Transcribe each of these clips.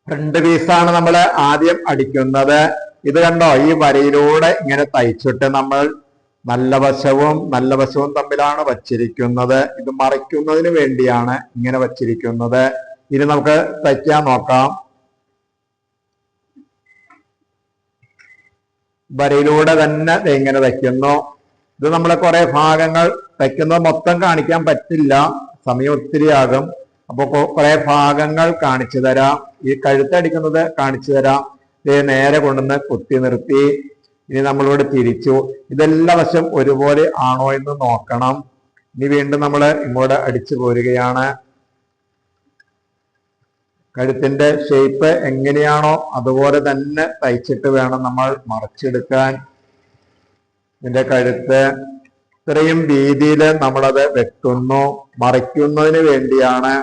Front പീസാണ് നമ്മൾ ആദ്യം അടിക്കുന്നത്. ഇത് കണ്ടോ, ഈ വരയിലൂടെ ഇങ്ങനെ തയ്ച്ചിട്ട് നമ്മൾ നല്ല വശവും തമ്മിലാണ് വച്ചിരിക്കുന്നത്. ഇത് മറയ്ക്കുന്നതിന് വേണ്ടിയാണ് ഇങ്ങനെ വച്ചിരിക്കുന്നത്. ഇനി നമുക്ക് തയ്ക്കാൻ നോക്കാം. വരയിലൂടെ തന്നെ ഇങ്ങനെ തയ്ക്കുന്നു. ഇത് നമ്മൾ കുറെ ഭാഗങ്ങൾ തയ്ക്കുന്നത് മൊത്തം കാണിക്കാൻ പറ്റില്ല, സമയം ഒത്തിരിയാകും. അപ്പൊ കുറെ ഭാഗങ്ങൾ കാണിച്ചു തരാം. ഈ കഴുത്തടിക്കുന്നത് കാണിച്ചു തരാം. ഇത് നേരെ കൊണ്ടുവന്ന് കുത്തി നിർത്തി. ഇനി നമ്മളിവിടെ തിരിച്ചു. ഇതെല്ലാ വശം ഒരുപോലെ ആണോ എന്ന് നോക്കണം. ഇനി വീണ്ടും നമ്മൾ ഇങ്ങോട്ട് അടിച്ചു പോരുകയാണ്. കഴുത്തിന്റെ ഷേപ്പ് എങ്ങനെയാണോ അതുപോലെ തന്നെ തയ്ച്ചിട്ട് വേണം നമ്മൾ മറച്ചെടുക്കാൻ. ഇതിന്റെ കഴുത്ത് ഇത്രയും വീതിയിൽ നമ്മളത് വെട്ടുന്നു, മറയ്ക്കുന്നതിന് വേണ്ടിയാണ്.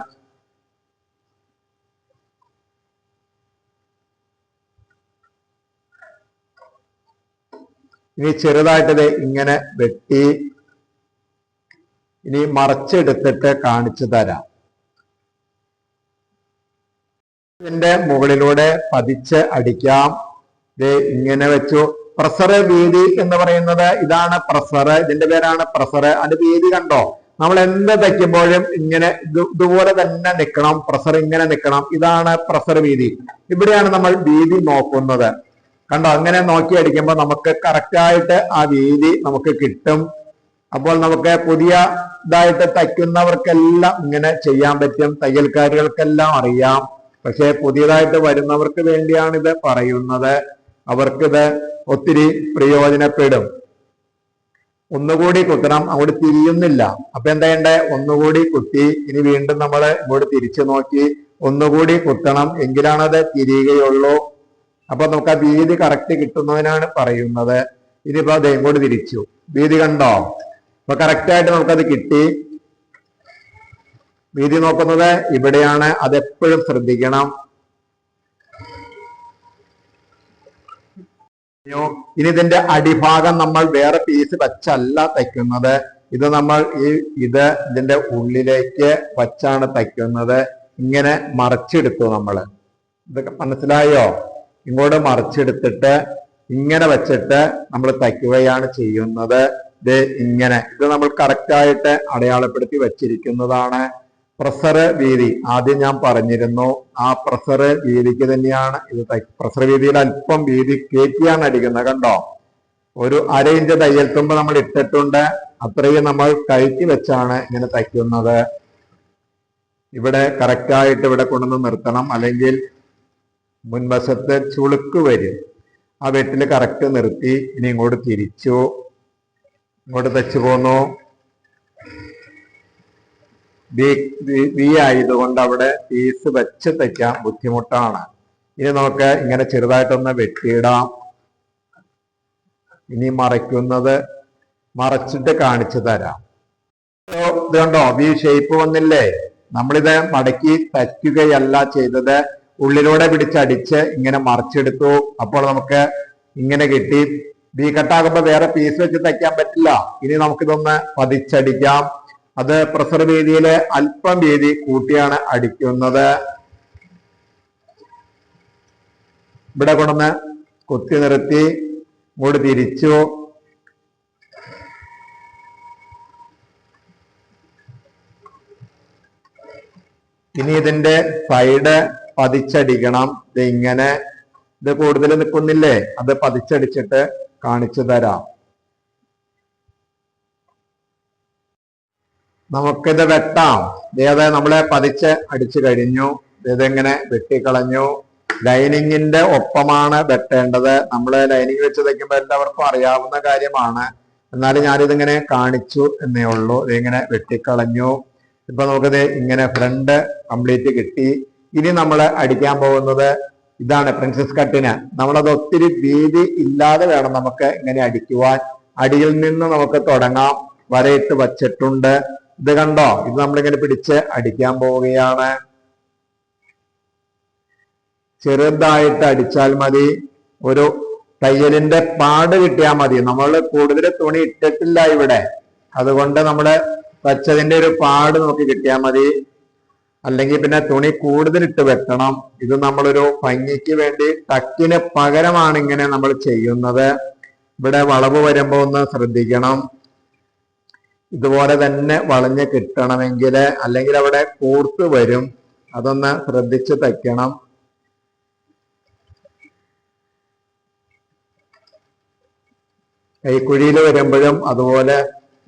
ഇനി ചെറുതായിട്ട് ഇങ്ങനെ വെട്ടി ഇനി മറച്ചെടുത്തിട്ട് കാണിച്ചു തരാം. ഇതിന്റെ മുകളിലൂടെ പതിച്ച് അടിക്കാം. ഇത് ഇങ്ങനെ വെച്ചു. പ്രസർ വീതി എന്ന് പറയുന്നത് ഇതാണ് പ്രസർ. ഇതിന്റെ പേരാണ് പ്രസർ. അതിന്റെ വീതി കണ്ടോ, നമ്മൾ എന്ത് തയ്ക്കുമ്പോഴും ഇങ്ങനെ ഇതുപോലെ തന്നെ നിൽക്കണം. പ്രസർ ഇങ്ങനെ നിൽക്കണം. ഇതാണ് പ്രസർ വീതി. ഇവിടെയാണ് നമ്മൾ വീതി നോക്കുന്നത്. കണ്ടോ, അങ്ങനെ നോക്കി അടിക്കുമ്പോൾ നമുക്ക് കറക്റ്റായിട്ട് ആ വീതി നമുക്ക് കിട്ടും. അപ്പോൾ നമുക്ക് പുതിയ ഇതായിട്ട് തയ്ക്കുന്നവർക്കെല്ലാം ഇങ്ങനെ ചെയ്യാൻ പറ്റും. തയ്യൽക്കാരികൾക്കെല്ലാം അറിയാം. പക്ഷെ പുതിയതായിട്ട് വരുന്നവർക്ക് വേണ്ടിയാണ് ഇത് പറയുന്നത്. അവർക്കിത് ഒത്തിരി പ്രയോജനപ്പെടും. ഒന്നുകൂടി കുത്തണം, അങ്ങോട്ട് തിരിയുന്നില്ല. അപ്പൊ എന്താ ചെയ്യണ്ടേ, ഒന്നുകൂടി കുത്തി ഇനി വീണ്ടും നമ്മൾ ഇങ്ങോട്ട് തിരിച്ചു നോക്കി ഒന്നുകൂടി കുത്തണം, എങ്കിലാണത് തിരിയുകയുള്ളൂ. അപ്പൊ നമുക്ക് ആ വീതി കറക്റ്റ് കിട്ടുന്നതിനാണ് പറയുന്നത്. ഇനിയിപ്പോ അത് ഇങ്ങോട്ട് തിരിച്ചു. വീതി കണ്ടോ, അപ്പൊ കറക്റ്റായിട്ട് നമുക്കത് കിട്ടി. വീതി നോക്കുന്നത് ഇവിടെയാണ്, അതെപ്പോഴും ശ്രദ്ധിക്കണം. ഇനി ഇതിന്റെ അടിഭാഗം നമ്മൾ വേറെ പീസ് വെച്ചല്ല തയ്ക്കുന്നത്. ഇത് നമ്മൾ ഇതിന്റെ ഉള്ളിലേക്ക് വച്ചാണ് തയ്ക്കുന്നത്. ഇങ്ങനെ മറച്ചെടുത്തു നമ്മള്. ഇതൊക്കെ മനസ്സിലായോ? ഇങ്ങോട്ട് മറിച്ചെടുത്തിട്ട് ഇങ്ങനെ വെച്ചിട്ട് നമ്മൾ തയ്ക്കുകയാണ് ചെയ്യുന്നത്. ഇത് ഇങ്ങനെ, ഇത് നമ്മൾ കറക്റ്റായിട്ട് അടയാളപ്പെടുത്തി വച്ചിരിക്കുന്നതാണ്. പ്രസർ വീതി ആദ്യം ഞാൻ പറഞ്ഞിരുന്നു. ആ പ്രസർ വീതിക്ക് തന്നെയാണ് ഇത്. പ്രസർ വീതിയിൽ അല്പം വീതി കയറ്റിയാണ് അടിക്കുന്നത്. കണ്ടോ, ഒരു 1/2 ഇഞ്ച് തയ്യൽ തുമ്പ് നമ്മൾ ഇട്ടിട്ടുണ്ട്. അത്രയും നമ്മൾ കയറ്റി വെച്ചാണ് ഇങ്ങനെ തയ്ക്കുന്നത്. ഇവിടെ കറക്റ്റായിട്ട് ഇവിടെ കൊണ്ടുവന്ന് നിർത്തണം, അല്ലെങ്കിൽ മുൻവശത്ത് ചുളുക്ക് വരും. ആ വെട്ടില് കറക്റ്റ് നിർത്തി ഇനി ഇങ്ങോട്ട് തിരിച്ചു, ഇങ്ങോട്ട് തയ്ച്ചു പോന്നു. വി ആയതുകൊണ്ട് അവിടെ പീസ് വെച്ച് തയ്ക്കാൻ ബുദ്ധിമുട്ടാണ്. ഇനി നമുക്ക് ഇങ്ങനെ ചെറുതായിട്ടൊന്ന് വെട്ടിയിടാം. ഇനി മറയ്ക്കുന്നത് മറച്ചിട്ട് കാണിച്ചു തരാം. ഇത് കണ്ടോ, വി ഷേപ്പ് വന്നില്ലേ? നമ്മളിത് മടക്കി തയ്ക്കുകയല്ല ചെയ്തത്, ഉള്ളിലൂടെ പിടിച്ചടിച്ച് ഇങ്ങനെ മറിച്ചെടുത്തു. അപ്പോൾ നമുക്ക് ഇങ്ങനെ കിട്ടി. വി കട്ടാകുമ്പോൾ വേറെ പീസ് വെച്ച് തയ്ക്കാൻ പറ്റില്ല. ഇനി നമുക്കിതൊന്ന് പതിച്ചടിക്കാം. അത് പ്രസർ വീതിയില് അല്പം വീതി കൂട്ടിയാണ് അടിക്കുന്നത്. ഇവിടെ കൊണ്ടുവന്ന് കുത്തി നിർത്തി ഇങ്ങോട്ട് തിരിച്ചു. ഇനി ഇതിന്റെ സൈഡ് പതിച്ചടിക്കണം. ഇത് ഇങ്ങനെ, ഇത് കൂടുതൽ നിൽക്കുന്നില്ലേ, അത് പതിച്ചടിച്ചിട്ട് കാണിച്ചു തരാം. നമുക്കിത് വെട്ടാം. ഇതേത് നമ്മളെ പതിച്ച് അടിച്ചു കഴിഞ്ഞു. ഇതെങ്ങനെ വെട്ടിക്കളഞ്ഞു. ലൈനിങ്ങിന്റെ ഒപ്പമാണ് വെട്ടേണ്ടത്. നമ്മള് ലൈനിങ് വെച്ച് തയ്ക്കുമ്പോൾ എല്ലാവർക്കും അറിയാവുന്ന കാര്യമാണ്. എന്നാലും ഞാനിതിങ്ങനെ കാണിച്ചു എന്നേ ഉള്ളൂ. ഇതിങ്ങനെ വെട്ടിക്കളഞ്ഞു. ഇപ്പൊ നമുക്കിത് ഇങ്ങനെ ഫ്രണ്ട് കംപ്ലീറ്റ് കിട്ടി. ഇനി നമ്മൾ അടിക്കാൻ പോകുന്നത് ഇതാണ് പ്രിൻസസ് കട്ടിന്. നമ്മളത് ഒത്തിരി വീതി ഇല്ലാതെ വേണം നമുക്ക് ഇങ്ങനെ അടിക്കുവാൻ. അടിയിൽ നിന്ന് നമുക്ക് തുടങ്ങാം. വരയിട്ട് വച്ചിട്ടുണ്ട്. ഇത് കണ്ടോ, ഇത് നമ്മളിങ്ങനെ പിടിച്ച് അടിക്കാൻ പോവുകയാണ്. ചെറുതായിട്ട് അടിച്ചാൽ മതി. ഒരു തയ്യലിന്റെ പാട് കിട്ടിയാൽ മതി. നമ്മൾ കൂടുതൽ തുണി ഇട്ടിട്ടില്ല ഇവിടെ, അതുകൊണ്ട് നമ്മള് വച്ചതിന്റെ ഒരു പാട് നോക്കി കിട്ടിയാൽ മതി. അല്ലെങ്കിൽ പിന്നെ തുണി കൂടുതൽ ഇട്ട് വെട്ടണം. ഇത് നമ്മളൊരു ഭംഗിക്ക് വേണ്ടി ടക്കിന് പകരമാണ് ഇങ്ങനെ നമ്മൾ ചെയ്യുന്നത്. ഇവിടെ വളവ് വരുമ്പോൾ ഒന്ന് ശ്രദ്ധിക്കണം. ഇതുപോലെ തന്നെ വളഞ്ഞ് കിട്ടണമെങ്കിൽ, അല്ലെങ്കിൽ അവിടെ കൂർത്ത് വരും, അതൊന്ന് ശ്രദ്ധിച്ച് തയ്ക്കണം. കൈക്കുഴിയിൽ വരുമ്പോഴും അതുപോലെ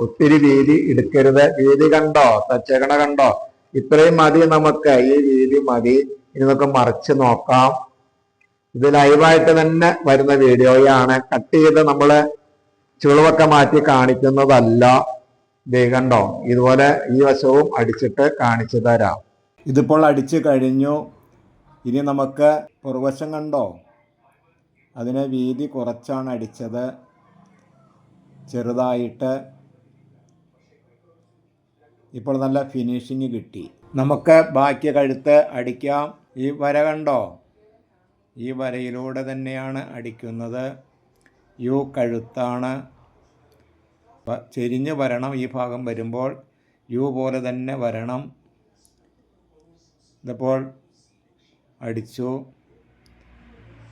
ഒത്തിരി വീതി എടുക്കരുത്. വീതി കണ്ടോ, തച്ചേക്കണ കണ്ടോ? ഇത്രയും മതി നമുക്ക്, ഈ വീതി മതി. ഇനി നമുക്ക് മറിച്ച് നോക്കാം. ഇത് ലൈവായിട്ട് തന്നെ വരുന്ന വീഡിയോയാണ്, കട്ട് ചെയ്ത് നമ്മള് ചുളിവൊക്കെ മാറ്റി കാണിക്കുന്നതല്ല. ദേ കണ്ടോ, ഇതുപോലെ ഈ വശവും അടിച്ചിട്ട് കാണിച്ചു തരാം. ഇതിപ്പോൾ അടിച്ചു കഴിഞ്ഞു. ഇനി നമുക്ക് പുറവശം കണ്ടോ, അതിനെ വീതി കുറച്ചാണ് അടിച്ചത്, ചെറുതായിട്ട്. ഇപ്പോൾ നല്ല ഫിനിഷിങ് കിട്ടി. നമുക്ക് ബാക്കി കഴുത്ത് അടിക്കാം. ഈ വര കണ്ടോ, ഈ വരയിലൂടെ തന്നെയാണ് അടിക്കുന്നത്. യു കഴുത്താണ്, ചെരിഞ്ഞ് വരണം. ഈ ഭാഗം വരുമ്പോൾ യു പോലെ തന്നെ വരണം. ഇതിപ്പോൾ അടിച്ചു.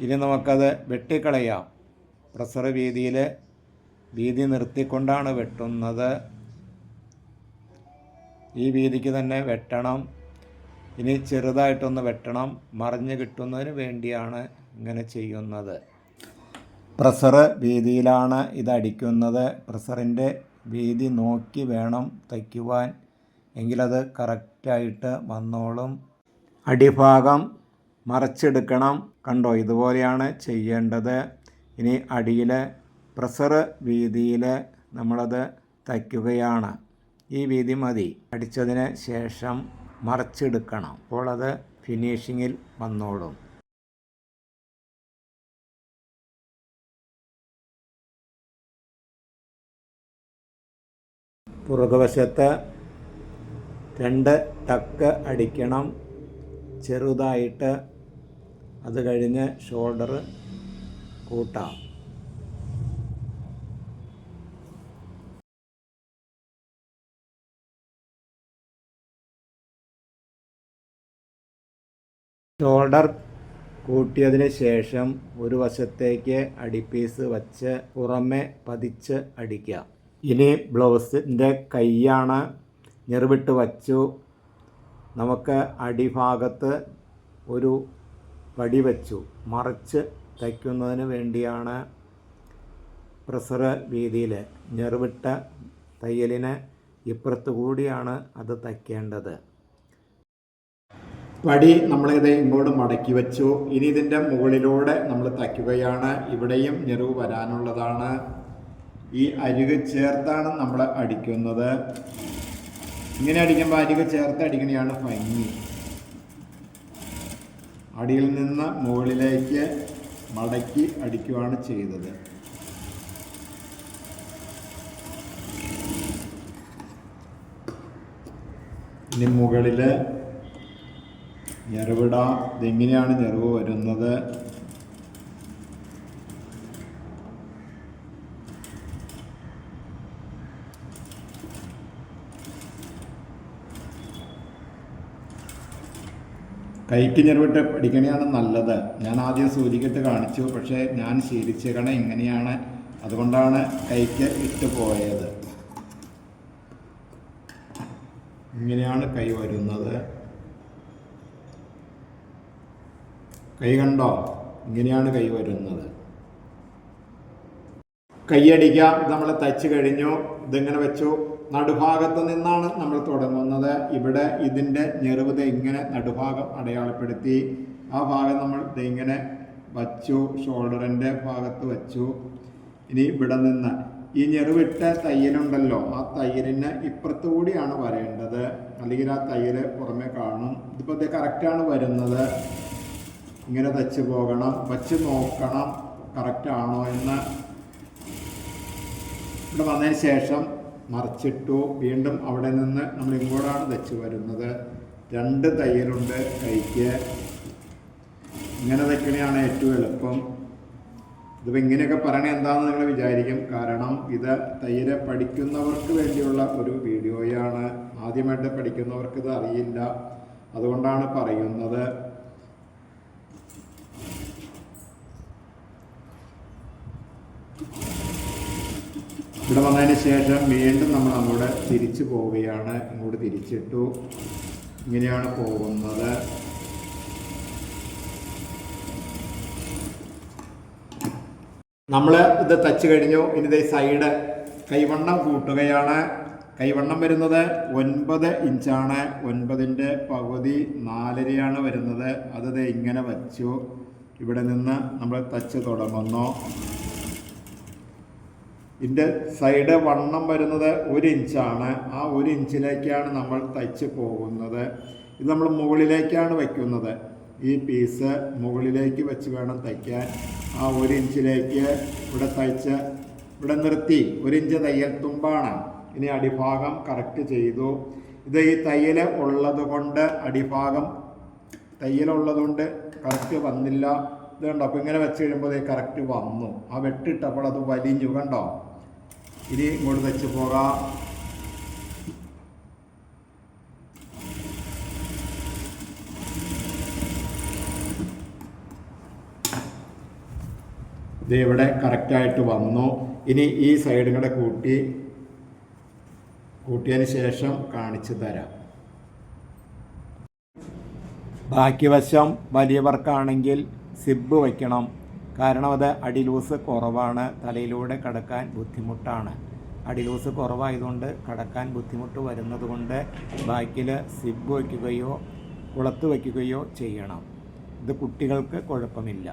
ഇനി നമുക്കത് വെട്ടിക്കളയാം. പ്രസർ വീതിയിൽ വീതി നിർത്തിക്കൊണ്ടാണ് വെട്ടുന്നത്. ഈ വീതിക്ക് തന്നെ വെട്ടണം. ഇനി ചെറുതായിട്ടൊന്ന് വെട്ടണം, മറിഞ്ഞ് കിട്ടുന്നതിന് വേണ്ടിയാണ് ഇങ്ങനെ ചെയ്യുന്നത്. പ്രസർ വീതിയിലാണ് ഇത് അടിക്കുന്നത്. പ്രസറിൻ്റെ വീതി നോക്കി വേണം തയ്ക്കുവാൻ, എങ്കിലത് കറക്റ്റായിട്ട് വന്നോളും. അടിഭാഗം മറച്ചെടുക്കണം. കണ്ടോ, ഇതുപോലെയാണ് ചെയ്യേണ്ടത്. ഇനി അടിയിൽ പ്രസർ വീതിയിൽ നമ്മളത് തയ്ക്കുകയാണ്. ഈ വീതി മതി. അടിച്ചതിന് ശേഷം മറച്ചെടുക്കണം. അപ്പോൾ അത് ഫിനിഷിങ്ങിൽ വന്നോളും. പുറകുവശത്ത് 2 ടക്ക് അടിക്കണം, ചെറുതായിട്ട്. അത് കഴിഞ്ഞ് ഷോൾഡർ കൂട്ടാം. ഷോൾഡർ കൂട്ടിയതിന് ശേഷം ഒരു വശത്തേക്ക് അടിപ്പീസ് വച്ച് പുറമെ പതിച്ച് അടിക്കുക. ഇനി ബ്ലൗസിൻ്റെ കൈയാണ്. ഞെറിവിട്ട് വച്ചു. നമുക്ക് അടിഭാഗത്ത് ഒരു പടി വച്ചു. മറിച്ച് തയ്ക്കുന്നതിന് വേണ്ടിയാണ്. പ്രസർ വീതിയിൽ ഞെറിവിട്ട തയ്യലിന് ഇപ്പുറത്ത് കൂടിയാണ് അത് തയ്ക്കേണ്ടത്. പടി നമ്മളിത് ഇങ്ങോട്ട് മടക്കി വെച്ചു. ഇനി ഇതിൻ്റെ മുകളിലൂടെ നമ്മൾ തയ്ക്കുകയാണ്. ഇവിടെയും ഞെറിവ് വരാനുള്ളതാണ്. ഈ അരിക് ചേർത്താണ് നമ്മൾ അടിക്കുന്നത്. ഇങ്ങനെ അടിക്കുമ്പോൾ അരിക് ചേർത്ത് അടിക്കണയാണ് ഭംഗി. അടിയിൽ നിന്ന് മുകളിലേക്ക് മടക്കി അടിക്കുകയാണ് ചെയ്തത്. ഇനി മുകളിൽ ഞെറിവിടാം. ഇതെങ്ങനെയാണ് ഞെറിവ് വരുന്നത്? കൈക്ക് ഞെറിവിട്ട് പഠിക്കണയാണ് നല്ലത്. ഞാൻ ആദ്യം സൂചിക്കിട്ട് കാണിച്ചു, പക്ഷേ ഞാൻ ശീലിച്ചേക്കണ ഇങ്ങനെയാണ്. അതുകൊണ്ടാണ് കൈക്ക് ഇട്ട് പോയത്. ഇങ്ങനെയാണ് കൈ വരുന്നത്. കൈ കണ്ടോ, ഇങ്ങനെയാണ് കൈ വരുന്നത്. കൈയടിക്കാം. നമ്മൾ തയ്ച്ച് കഴിഞ്ഞു. ഇതിങ്ങനെ വെച്ചു. നടുഭാഗത്ത് നിന്നാണ് നമ്മൾ തുടങ്ങുന്നത്. ഇവിടെ ഇതിൻ്റെ ഞെറിവ് ഇങ്ങനെ നടുഭാഗം അടയാളപ്പെടുത്തി. ആ ഭാഗം നമ്മൾ ഇങ്ങനെ വച്ചു. ഷോൾഡറിൻ്റെ ഭാഗത്ത് വച്ചു. ഇനി ഇവിടെ നിന്ന് ഈ ഞെറിവിട്ട തയ്യലുണ്ടല്ലോ, ആ തയ്യലിന് ഇപ്പുറത്തു കൂടിയാണ് വരേണ്ടത്. അല്ലെങ്കിൽ ആ തയ്യൽ പുറമെ കാണും. ഇതിപ്പോൾ ഇത് കറക്റ്റാണ് വരുന്നത്. ഇങ്ങനെ തയ്ച്ച് പോകണം. വച്ച് നോക്കണം കറക്റ്റാണോ എന്ന്. ഇവിടെ വന്നതിന് ശേഷം മറിച്ചിട്ടു. വീണ്ടും അവിടെ നിന്ന് നമ്മൾ ഇങ്ങോട്ടാണ് തയ്ച്ച് വരുന്നത്. 2 തയ്യലുണ്ട് കൈക്ക്. ഇങ്ങനെ തയ്ക്കണയാണ് ഏറ്റവും എളുപ്പം. ഇതിപ്പോൾ ഇങ്ങനെയൊക്കെ പറയണത് എന്താണെന്ന് നിങ്ങൾ വിചാരിക്കും. കാരണം ഇത് തയ്യൽ പഠിക്കുന്നവർക്ക് വേണ്ടിയുള്ള ഒരു വീഡിയോയാണ്. ആദ്യമായിട്ട് പഠിക്കുന്നവർക്ക് ഇത് അറിയില്ല. അതുകൊണ്ടാണ് പറയുന്നത്. ഇവിടെ വന്നതിന് ശേഷം വീണ്ടും നമ്മൾ അങ്ങോട്ട് തിരിച്ചു പോവുകയാണ്. ഇങ്ങോട്ട് തിരിച്ചിട്ടു. ഇങ്ങനെയാണ് പോകുന്നത്. നമ്മൾ ഇത് തച്ച് കഴിഞ്ഞു. ഇനി ഇത് സൈഡ് കൈവണ്ണം കൂട്ടുകയാണ്. കൈവണ്ണം വരുന്നത് 9 ഇഞ്ചാണ്. 9ൻ്റെ പകുതി 4.5 വരുന്നത്. അത് ഇങ്ങനെ വച്ചു. ഇവിടെ നിന്ന് നമ്മൾ തച്ച് തുടങ്ങുന്നു. ഇതിൻ്റെ സൈഡ് വണ്ണം വരുന്നത് 1 ഇഞ്ചാണ്. ആ 1 ഇഞ്ചിലേക്കാണ് നമ്മൾ തയ്ച്ച് പോകുന്നത്. ഇത് നമ്മൾ മുകളിലേക്കാണ് വയ്ക്കുന്നത്. ഈ പീസ് മുകളിലേക്ക് വെച്ച് വേണം തയ്ക്കാൻ. ആ 1 ഇഞ്ചിലേക്ക് ഇവിടെ തയ്ച്ച് ഇവിടെ നിർത്തി. 1 ഇഞ്ച് തയ്യൽ തുമ്പാണ്. ഇനി അടിഭാഗം കറക്റ്റ് ചെയ്തു. ഇത് ഈ തയ്യൽ ഉള്ളത് കൊണ്ട് അടിഭാഗം തയ്യലുള്ളതുകൊണ്ട് കറക്റ്റ് വന്നില്ല. ഇത് കണ്ടോ? അപ്പോൾ ഇങ്ങനെ വെച്ച് കഴിയുമ്പോൾ ഇത് കറക്റ്റ് വന്നു. ആ വെട്ടിട്ടപ്പോൾ അത് വലിഞ്ഞു. കണ്ടോ? ഇനി ഇങ്ങോട്ട് തയ്ച്ച് പോകാം. ഇത് ഇവിടെ കറക്റ്റായിട്ട് വന്നു. ഇനി ഈ സൈഡും കൂടെ കൂട്ടിയതിന് ശേഷം കാണിച്ചു തരാം. ബാക്കി വശം വലിയവർക്കാണെങ്കിൽ സിബ് വയ്ക്കണം. കാരണം അത് അടിലൂസ് കുറവാണ്. തലയിലൂടെ കടക്കാൻ ബുദ്ധിമുട്ടാണ്. അടിലൂസ് കുറവായതുകൊണ്ട് കടക്കാൻ ബുദ്ധിമുട്ട് വരുന്നത് കൊണ്ട് ബാക്കിൽ സിബ് വയ്ക്കുകയോ കുളത്ത് വയ്ക്കുകയോ ചെയ്യണം. ഇത് കുട്ടികൾക്ക് കുഴപ്പമില്ല.